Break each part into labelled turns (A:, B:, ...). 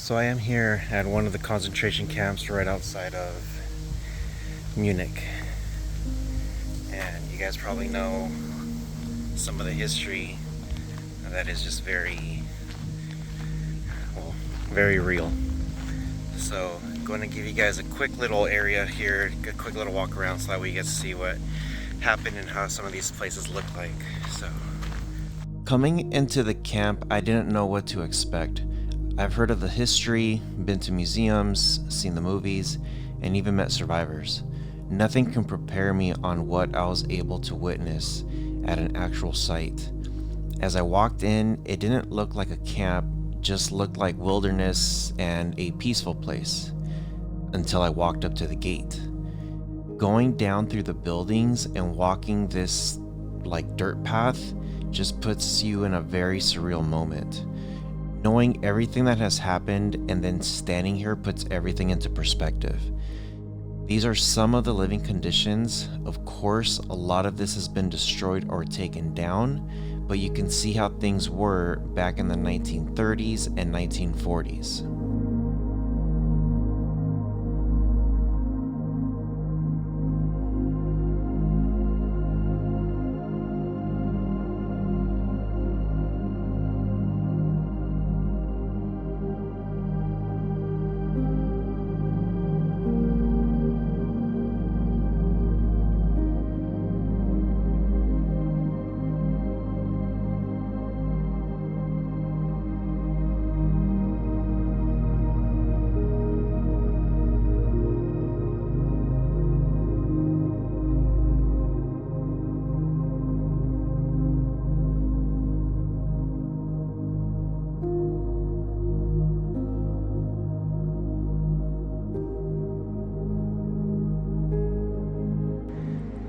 A: So I am here at one of the concentration camps right outside of Munich. And you guys probably know some of the history that is just very real. So I'm going to give you guys a quick little area here, a quick little walk around so that way you get to see what happened and how some of these places look like. So coming into the camp, I didn't know what to expect. I've heard of the history, been to museums, seen the movies, and even met survivors. Nothing can prepare me on what I was able to witness at an actual site. As I walked in, it didn't look like a camp, just looked like wilderness and a peaceful place, until I walked up to the gate. Going down through the buildings and walking this dirt path just puts you in a very surreal moment. Knowing everything that has happened and then standing here puts everything into perspective. These are some of the living conditions. Of course, a lot of this has been destroyed or taken down, but you can see how things were back in the 1930s and 1940s.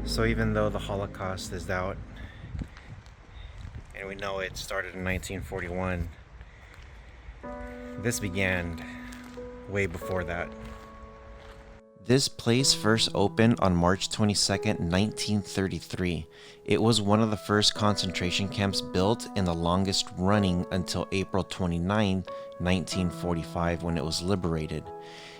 A: So even though the Holocaust is out, and we know it started in 1941, this began way before that. This place first opened on March 22nd, 1933. It was one of the first concentration camps built and the longest running until April 29, 1945, when it was liberated.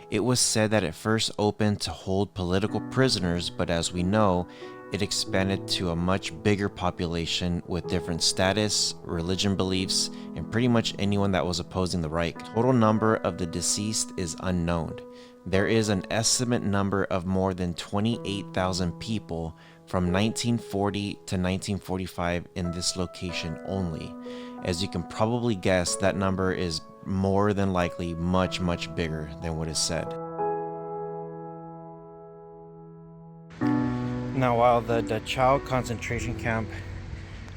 A: It was said that it first opened to hold political prisoners, but as we know, it expanded to a much bigger population with different status, religion beliefs, and pretty much anyone that was opposing the Reich. Total number of the deceased is unknown. There is an estimate number of more than 28,000 people from 1940 to 1945 in this location only. As you can probably guess, that number is more than likely much bigger than what is said. Now, while the Dachau concentration camp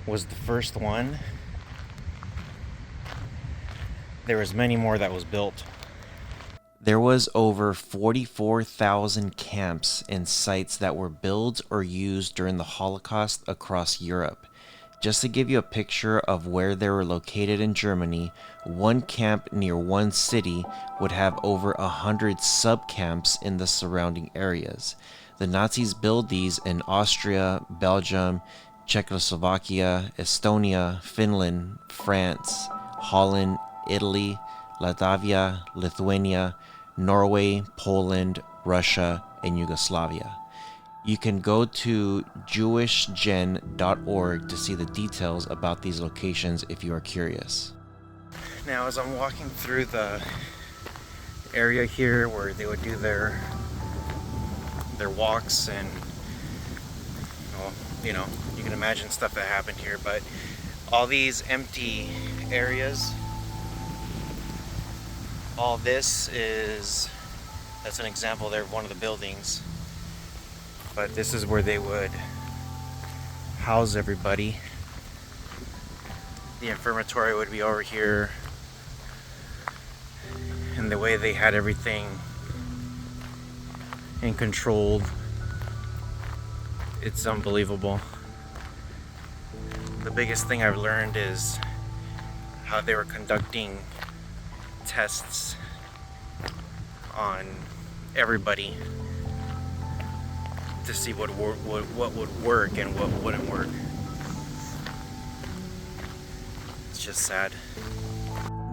A: was the first one, there was many more that was built. There was over 44,000 camps and sites that were built or used during the Holocaust across Europe. Just to give you a picture of where they were located in Germany, one camp near one city would have over 100 sub-camps in the surrounding areas. The Nazis built these in Austria, Belgium, Czechoslovakia, Estonia, Finland, France, Holland, Italy, Latvia, Lithuania, Norway, Poland, Russia, and Yugoslavia. You can go to jewishgen.org to see the details about these locations if you are curious. Now, as I'm walking through the area here where they would do their walks, and you can imagine stuff that happened here, but all these empty areas, all this that's an example there of one of the buildings. But this is where they would house everybody. The infirmary would be over here. And the way they had everything and controlled, it's unbelievable. The biggest thing I've learned is how they were conducting tests on everybody to see what would work and what wouldn't work. It's just sad.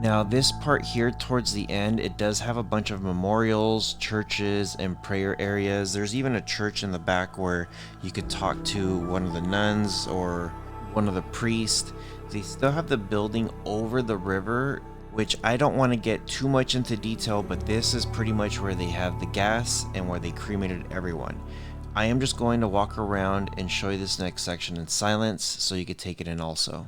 A: Now, this part here towards the end, it does have a bunch of memorials, churches, and prayer areas. There's even a church in the back where you could talk to one of the nuns or one of the priests. They still have the building over the river, which I don't want to get too much into detail, but this is pretty much where they have the gas and where they cremated everyone. I am just going to walk around and show you this next section in silence so you could take it in also.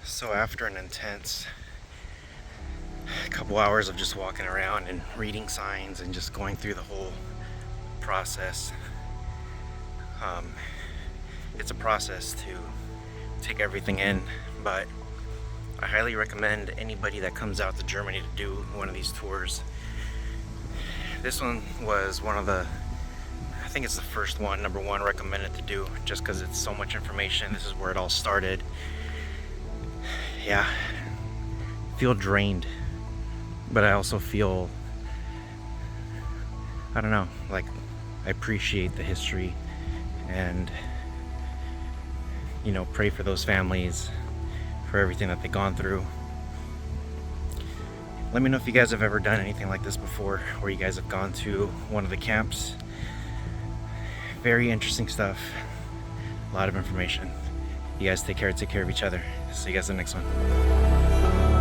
A: So after an intense couple hours of just walking around and reading signs and just going through the whole process, it's a process to take everything in, but I highly recommend anybody that comes out to Germany to do one of these tours. This one was one of the, I think it's the first one, number one recommended to do, just because it's so much information. This is where it all started. Yeah, I feel drained, but I also feel, I don't know, like I appreciate the history and, you know, pray for those families, for everything that they've gone through. Let me know if you guys have ever done anything like this before, or you guys have gone to one of the camps. Very interesting stuff, a lot of information. You guys take care of each other. See you guys in the next one.